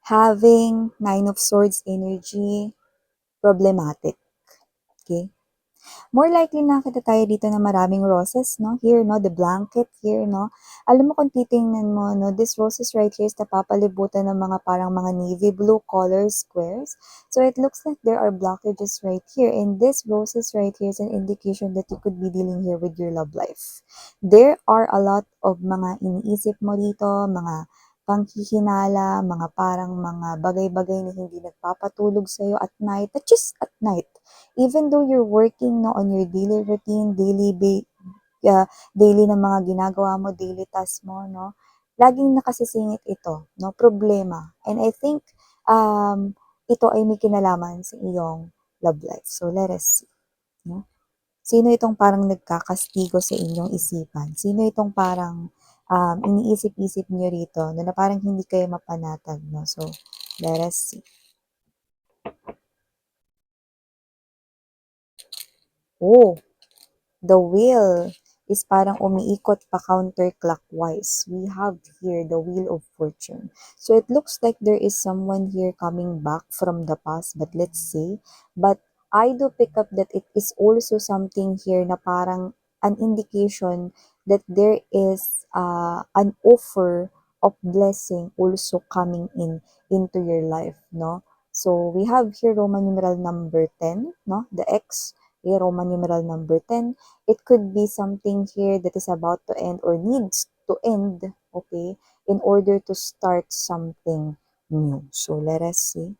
having Nine of Swords energy, problematic. Okay? More likely nakita tayo dito na maraming roses, no? Here, no? The blanket here, no? Alam mo kung titingnan mo, no? This roses right here is napapalibutan ng mga parang mga navy blue color squares. So it looks like there are blockages right here. And this roses right here is an indication that you could be dealing here with your love life. There are a lot of mga iniisip mo dito, mga panghihinala, mga parang mga bagay-bagay na hindi nagpapatulog sa'yo at night, not just at night, even though you're working no, on your daily routine, daily na mga ginagawa mo, daily task mo, no, laging nakasisingit ito, no, problema. And I think ito ay may kinalaman sa iyong love life. So let us see. No? Sino itong parang nagkakastigo sa inyong isipan? Sino itong parang iniisip-isip niyo rito no, na parang hindi kayo mapanatag? No? So let us see. Oh, the wheel is parang umiikot pa counterclockwise. We have here the wheel of fortune. So it looks like there is someone here coming back from the past, but let's see. But I do pick up that it is also something here na parang an indication that there is an offer of blessing also coming into your life, no? So we have here Roman numeral number 10, no? The X, Roman numeral number 10. It could be something here that is about to end or needs to end, okay, in order to start something new. So let us see.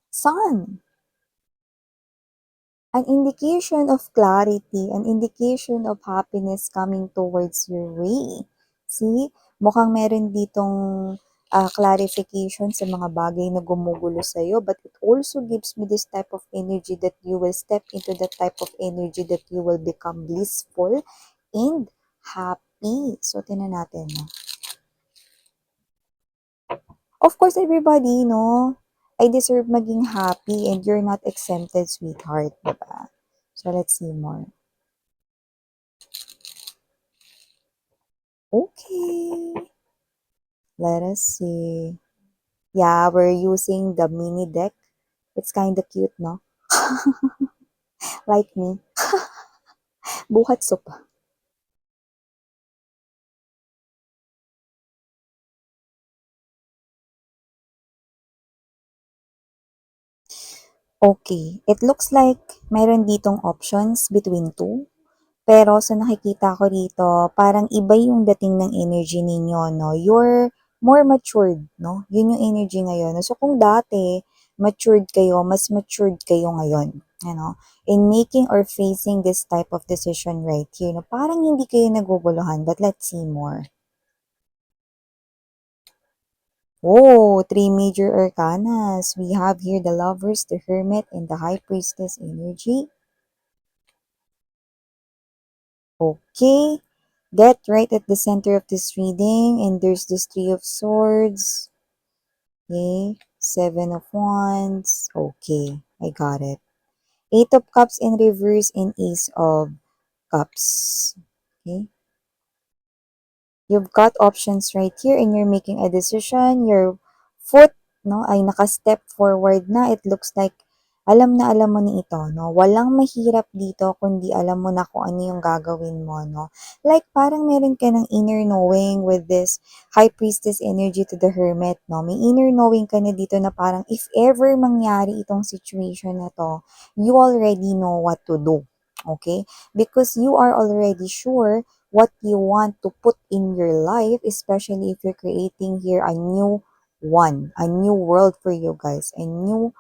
Sun, an indication of clarity, an indication of happiness coming towards your way. See, mukhang meron ditong clarification sa mga bagay na gumugulo sa'yo, but it also gives me this type of energy that you will step into that type of energy that you will become blissful and happy. So, tinan natin, no? Of course, everybody, no? I deserve maging happy and you're not exempted, sweetheart, diba? So, let's see more. Okay. Let us see. Yeah, we're using the mini deck. It's kind of cute, no? Like me. Buhat sopa. Okay. It looks like mayroon ditong options between two. Pero sa nakikita ko dito, parang iba yung dating ng energy ninyo, no? You're more matured, no? Yun yung energy ngayon. So kung dati, matured kayo, mas matured kayo ngayon. You know, in making or facing this type of decision right here, no? Parang hindi kayo naguguluhan, but let's see more. Oh, three major arcanas. We have here the Lovers, the Hermit, and the High Priestess energy. Okay. Get right at the center of this reading, and there's this Three of Swords. Okay. Seven of Wands. Okay. I got it. Eight of Cups in reverse and Ace of Cups. Okay. You've got options right here and you're making a decision. Your foot, no, ay naka-step forward na. It looks like alam na alam mo ni ito, no? Walang mahirap dito kundi alam mo na kung ano yung gagawin mo, no? Like parang meron ka ng inner knowing with this High Priestess energy to the Hermit, no? May inner knowing ka na dito na parang if ever mangyari itong situation na to, you already know what to do. Okay? Because you are already sure what you want to put in your life, especially if you're creating here a new one, a new world for you guys, a new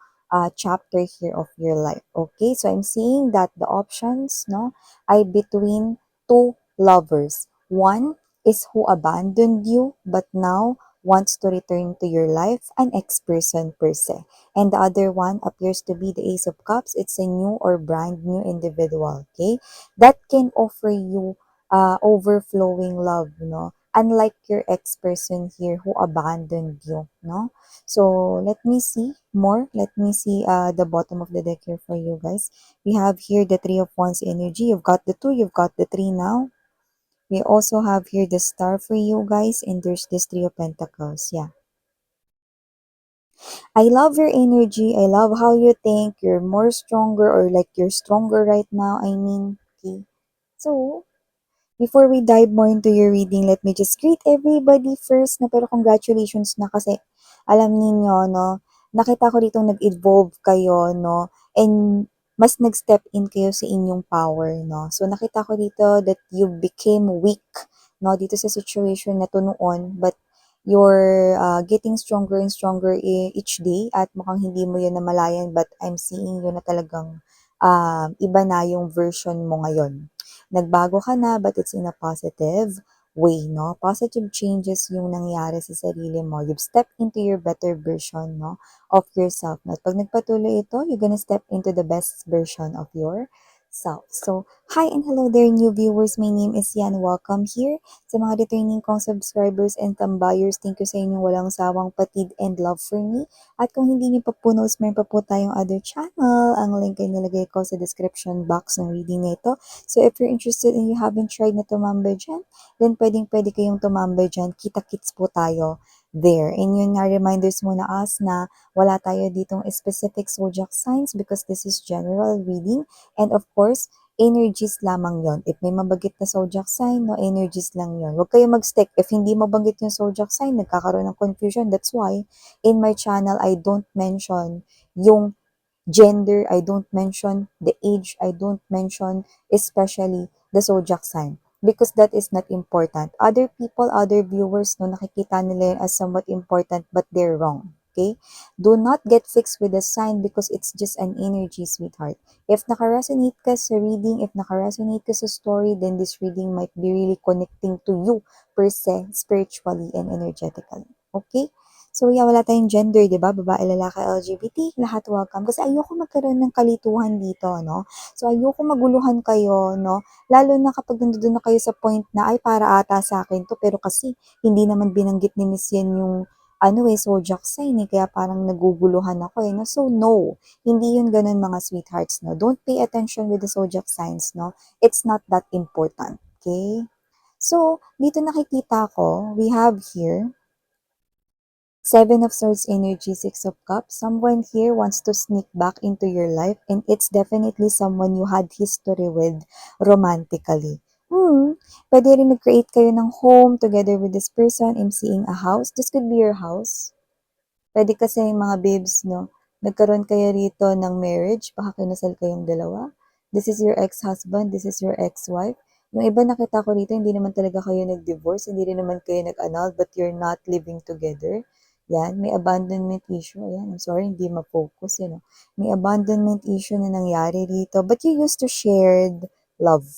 chapter here of your life. Okay, so I'm seeing that the options, no, are between two lovers. One is who abandoned you, but now wants to return to your life, an ex-person per se. And the other one appears to be the Ace of Cups. It's a new or brand new individual, okay? That can offer you overflowing love, no? Unlike your ex-person here who abandoned you, no? So, let me see more. Let me see the bottom of the deck here for you guys. We have here the Three of Wands energy. You've got the two, you've got the three now. We also have here the star for you guys, and there's this three of pentacles. Yeah. I love your energy. I love how you think. You're more stronger, or like you're stronger right now. I mean, okay. So, before we dive more into your reading, let me just greet everybody first na pero congratulations na kasi alam niyo no, nakita ko dito nag-evolve kayo no, and mas nag-step in kayo sa inyong power no. So nakita ko dito that you became weak no dito sa situation na to noon, but you're getting stronger and stronger each day at mukhang hindi mo yun namalayan, but I'm seeing you na talagang iba na yung version mo ngayon. Nagbago ka na, but it's in a positive way, no? Positive changes yung nangyari sa sarili mo. You've stepped into your better version, no? Of yourself. No? At pag nagpatuloy ito, you're gonna step into the best version of yourself. So, hi and hello there, new viewers. My name is Yan. Welcome here. Sa mga returning kong subscribers and tambayers, thank you sa inyong walang sawang patid and love for me. At kung hindi niyo pa po knows, meron pa po tayong other channel. Ang link ay nilagay ko sa description box ng reading na ito. So if you're interested and you haven't tried na tumambay dyan, then pwedeng-pwede kayong tumambay dyan. Kita-kits po tayo there. And yun nga, reminders muna us na wala tayo ditong specific zodiac signs because this is general reading. And of course, energies lamang yon. If may mabanggit na zodiac sign, no, energies lang yon. Huwag kayo mag-stick. If hindi mabanggit yung zodiac sign, nagkakaroon ng confusion. That's why, in my channel, I don't mention yung gender, I don't mention the age, I don't mention especially the zodiac sign because that is not important. Other people, other viewers, no, nakikita nila yun as somewhat important but they're wrong. Okay? Do not get fixed with a sign because it's just an energy, sweetheart. If naka-resonate ka sa reading, if naka-resonate ka sa story, then this reading might be really connecting to you per se, spiritually and energetically. Okay? So, yeah, wala tayong gender, di ba? Babae, lalaki, LGBT, lahat welcome. Kasi ayoko magkaroon ng kalituhan dito, no? So, ayoko maguluhan kayo, no? Lalo na kapag nandun na kayo sa point na, ay, para ata sa akin to. Pero kasi, hindi naman binanggit ni Miss Yen yung, zodiac sign, eh. Kaya parang naguguluhan ako, eh, no? So, no. Hindi yun ganun, mga sweethearts, no? Don't pay attention with the zodiac signs, no? It's not that important, okay? So, dito nakikita ko, we have here, Seven of Swords energy, Six of Cups. Someone here wants to sneak back into your life and it's definitely someone you had history with romantically. Pwede rin nag-create kayo ng home together with this person. I'm seeing a house. This could be your house. Pwede kasi mga babes, no? Nagkaroon kayo rito ng marriage, baka kinasal kayong dalawa. This is your ex-husband, this is your ex-wife. Yung iba nakita ko rito, hindi naman talaga kayo nag-divorce, hindi rin naman kayo nag-annul, but you're not living together. Yan, may abandonment issue. Ayan, I'm sorry, hindi ma-focus, May abandonment issue na nangyari rito, but you used to shared love.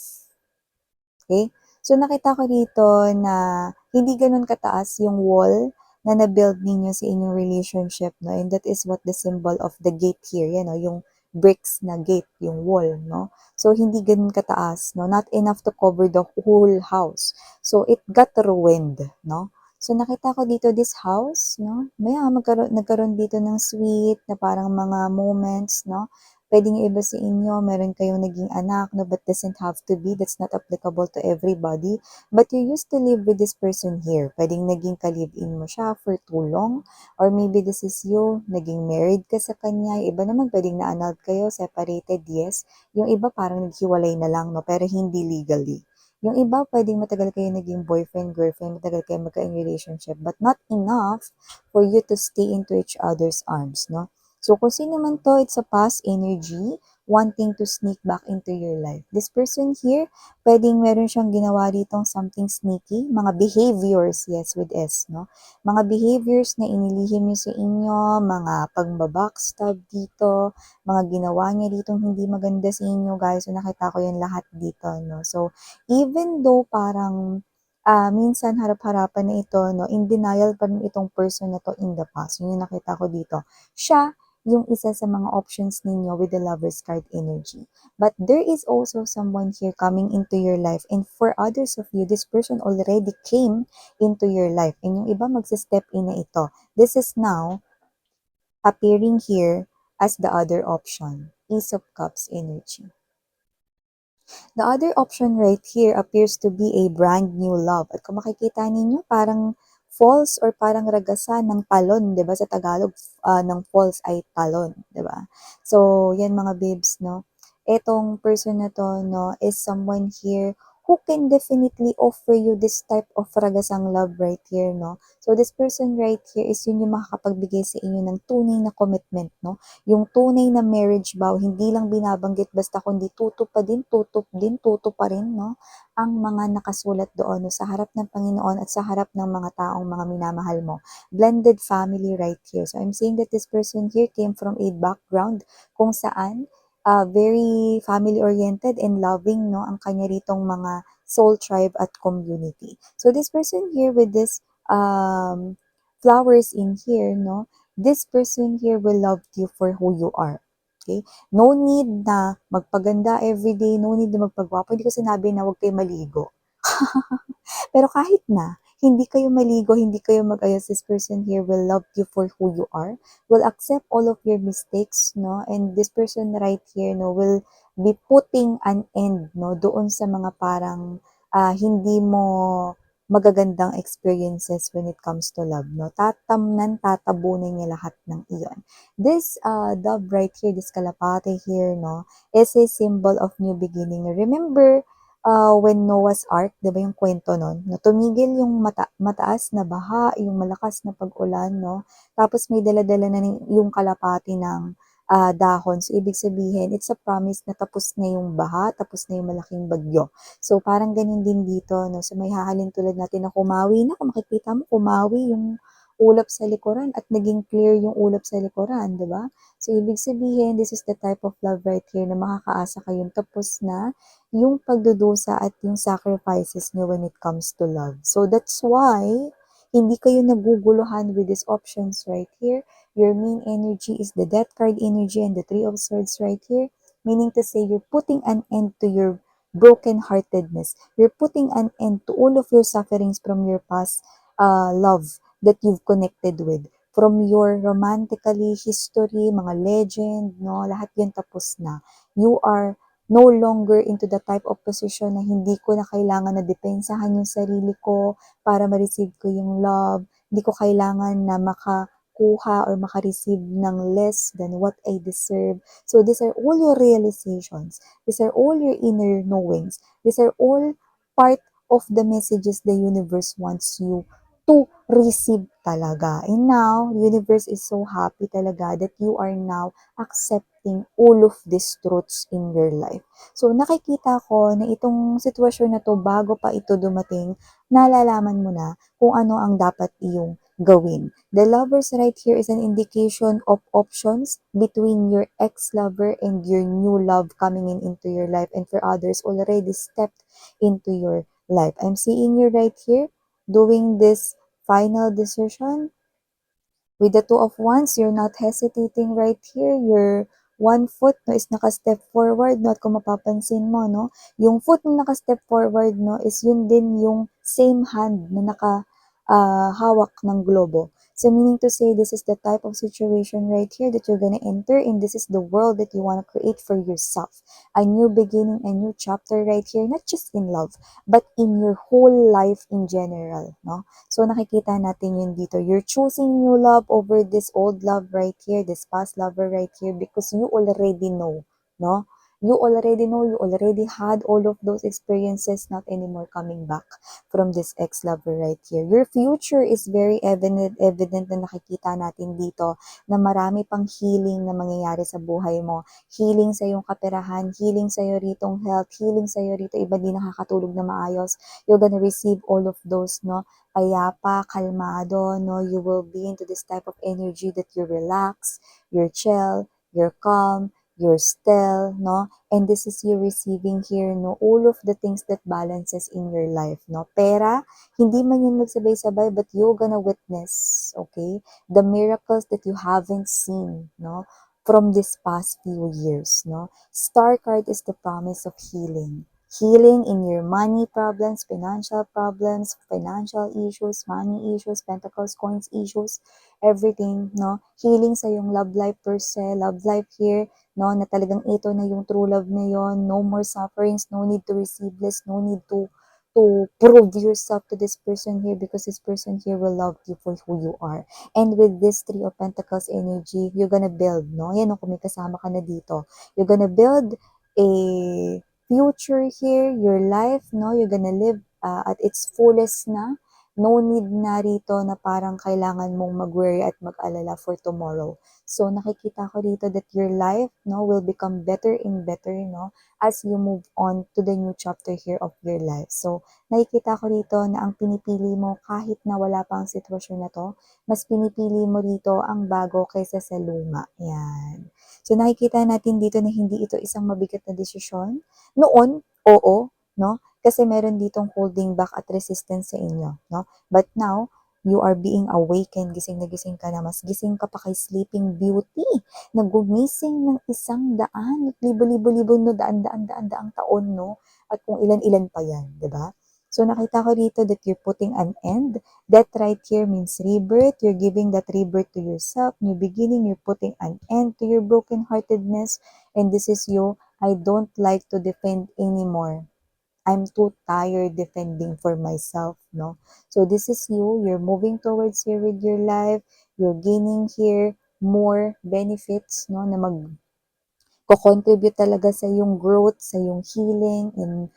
Okay? So, nakita ko dito na hindi ganun kataas yung wall na na-build ninyo sa inyong relationship, no? And that is what the symbol of the gate here, no? Yung bricks na gate, yung wall, no? So, hindi ganun kataas, no? Not enough to cover the whole house. So, it got ruined, no? So, nakita ko dito this house, no? Nagkaroon dito ng sweet na parang mga moments, no? Pwedeng yung iba sa inyo, meron kayong naging anak, no, but doesn't have to be. That's not applicable to everybody. But you used to live with this person here. Pwedeng naging ka-live-in mo siya for too long. Or maybe this is you, naging married ka sa kanya. Yung iba naman, pwedeng na-annulled kayo, separated, yes. Yung iba parang naghiwalay na lang, no, pero hindi legally. Yung iba, pwedeng matagal kayo naging boyfriend, girlfriend, matagal kayo magka-in relationship, but not enough for you to stay into each other's arms, no? So, kung sino man to, it's a past energy wanting to sneak back into your life. This person here, pwedeng meron siyang ginawa ditong something sneaky, mga behaviors, yes, with S, no? Mga behaviors na inilihim niyo sa inyo, mga pagbabackstab dito, mga ginawa niya ditong hindi maganda sa inyo, guys. So, nakita ko yan lahat dito, no? So, even though parang minsan harap-harapan na ito, no, in denial pa rin itong person na to in the past. Yun yung nakita ko dito. Siya, yung isa sa mga options ninyo with the Lover's card energy. But there is also someone here coming into your life, and for others of you, this person already came into your life, and yung iba magsa-step in na ito. This is now appearing here as the other option, Ace of Cups energy. The other option right here appears to be a brand new love. At kung makikita ninyo, parang falls or parang ragasan ng talon, 'di ba? Sa Tagalog, ng falls ay talon, 'di ba? So, yan mga babes, no? Etong person na to, no, is someone here who can definitely offer you this type of ragasang love right here, no? So, this person right here is yun yung makakapagbigay sa inyo ng tunay na commitment, no? Yung tunay na marriage vow, hindi lang binabanggit basta kundi tuto pa rin, no? Ang mga nakasulat doon, no? Sa harap ng Panginoon at sa harap ng mga taong mga minamahal mo. Blended family right here. So, I'm saying that this person here came from a background kung saan very family-oriented and loving, no, ang kanya ritong mga soul tribe at community. So this person here with this flowers in here, no, this person here will love you for who you are. Okay? No need na magpaganda everyday, no need na magpagwapo. Hindi ko sinabi na huwag kayo maligo. Pero kahit na, hindi kayo maligo, hindi kayo mag-ayos, this person here will love you for who you are, will accept all of your mistakes, no? And this person right here, no, will be putting an end, no, doon sa mga parang hindi mo magagandang experiences when it comes to love, no? Tatabunan niya lahat ng iyon. This dove right here, this kalapate here, no, is a symbol of new beginning. Remember, when Noah's Ark, 'di ba yung kwento nun, na tumigil yung mataas na baha, yung malakas na pag-ulan, no? Tapos may dala-dala na yung kalapati ng dahon. So, ibig sabihin, it's a promise na tapos na yung baha, tapos na yung malaking bagyo. So, parang ganun din dito, no? So, may hahalin tulad natin na kumawi na. Kung makikita mo, kumawi yung ulap sa likuran at naging clear yung ulap sa likuran, 'di ba? So, ibig sabihin, this is the type of love right here na makakaasa kayong tapos na yung pagdudusa at yung sacrifices nyo when it comes to love. So that's why hindi kayo naguguluhan with these options right here. Your main energy is the Death card energy and the Three of Swords right here. Meaning to say you're putting an end to your brokenheartedness. You're putting an end to all of your sufferings from your past love that you've connected with. From your romantically history, mga legend, no, lahat yun tapos na. You are no longer into the type of position na hindi ko na kailangan na depensahan yung sarili ko para ma-receive ko yung love. Hindi ko kailangan na makakuha or maka-receive ng less than what I deserve. So these are all your realizations. These are all your inner knowings. These are all part of the messages the universe wants you to receive talaga. And now, universe is so happy talaga that you are now accepting all of these truths in your life. So, nakikita ko na itong sitwasyon na to, bago pa ito dumating, nalalaman mo na kung ano ang dapat iyong gawin. The lovers right here is an indication of options between your ex-lover and your new love coming into your life, and for others already stepped into your life. I'm seeing you right here doing this final decision with the Two of Wands. You're not hesitating right here. Your one foot, no, is naka-step forward, no? At kung mapapansin mo, no, yung foot na naka-step forward, no, is yun din yung same hand na hawak ng globo. So meaning to say, this is the type of situation right here that you're gonna enter, and this is the world that you wanna create for yourself. A new beginning, a new chapter right here, not just in love, but in your whole life in general, no? So, nakikita natin yun dito. You're choosing new love over this old love right here, this past lover right here, because you already know, no? You already know, you already had all of those experiences, not anymore coming back from this ex-lover right here. Your future is very evident na nakikita natin dito na marami pang healing na mangyayari sa buhay mo. Healing sa iyong kaperahan, healing sa iyo ritong health, healing sa iyo rito iba din nakakatulog na maayos. You're gonna receive all of those, no? Payapa, kalmado, no? You will be into this type of energy that you relax, you're chill, you're calm, you're still, no? And this is you receiving here, no? All of the things that balances in your life, no? Pera, hindi man yun magsabay-sabay, but you're gonna witness, okay? The miracles that you haven't seen, no? From this past few years, no? Star card is the promise of healing. Healing in your money problems, financial issues, money issues, pentacles, coins issues, everything, no? Healing sa yung love life per se, love life here, no, na talagang ito na yung true love na yon, no more sufferings, no need to receive less, no need to prove yourself to this person here because this person here will love you for who you are. And with this Three of Pentacles energy, you're gonna build, no? Yan, no, kung may kasama ka na dito. You're gonna build a future here, your life, no? You're gonna live at its fullest na. No need na rito na parang kailangan mong mag-worry at mag-alala for tomorrow. So, nakikita ko dito that your life, no, will become better and better, no, as you move on to the new chapter here of your life. So, nakikita ko dito na ang pinipili mo kahit na wala pa ang sitwasyon na to, mas pinipili mo dito ang bago kaysa sa luma. Yan. So, nakikita natin dito na hindi ito isang mabigat na desisyon. Noon, oo, no? Kasi meron ditong holding back at resistance sa inyo, no? But now, you are being awakened, gising na gising ka na, mas gising ka pa kay Sleeping Beauty, na gumising ng 100, libo-libo-libo, no, daan-daang taon, no? At kung ilan-ilan pa yan, di ba? So, nakita ko dito that you're putting an end. That right here means rebirth. You're giving that rebirth to yourself, new beginning. You're putting an end to your brokenheartedness. And this is you. I don't like to defend anymore. I'm too tired defending for myself, no? So this is you. You're moving towards here with your life. You're gaining here more benefits, no? Na mag-contribute talaga sa yung growth, sa yung healing in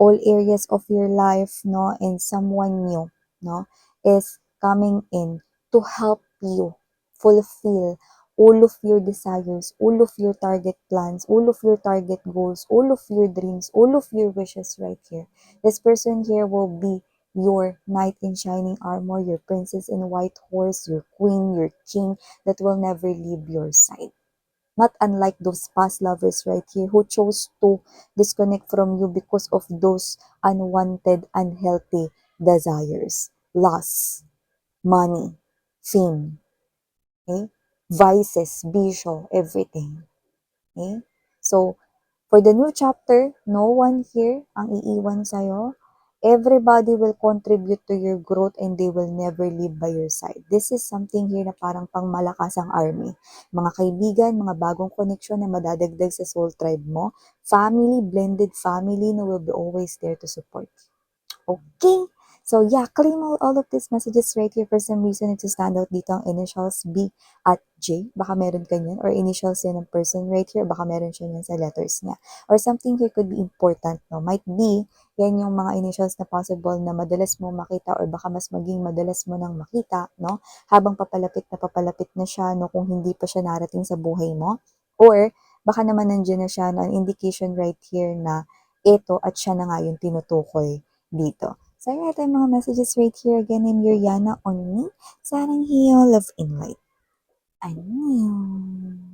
all areas of your life, no? And someone new, no, is coming in to help you fulfill all of your desires, all of your target plans, all of your target goals, all of your dreams, all of your wishes right here. This person here will be your knight in shining armor, your princess in white horse, your queen, your king that will never leave your side. Not unlike those past lovers right here who chose to disconnect from you because of those unwanted, unhealthy desires, loss, money, fame, okay? Vices, bisyo, everything. Okay? So, for the new chapter, no one here ang iiwan sa'yo. Everybody will contribute to your growth and they will never leave by your side. This is something here na parang pangmalakas ang army. Mga kaibigan, mga bagong koneksyon na madadagdag sa soul tribe mo. Family, blended family na will be always there to support you. Okay? So yeah, claim all of these messages right here. For some reason, it's stand out dito ang initials B at J. Baka meron ka niyan. Or initials yan ng person right here. Baka meron siya niyan sa letters niya. Or something here could be important, no? Might be, yan yung mga initials na possible na madalas mo makita or baka mas maging madalas mo nang makita, no? Habang papalapit na siya, no? Kung hindi pa siya narating sa buhay mo. Or, baka naman nandiyan na siya, no? An indication right here na ito at siya na nga yung tinutukoy dito. So, ayan, ito yung mga messages right here. Again, in your Yana on me. Sarang hiyo, love in light. Annyeong.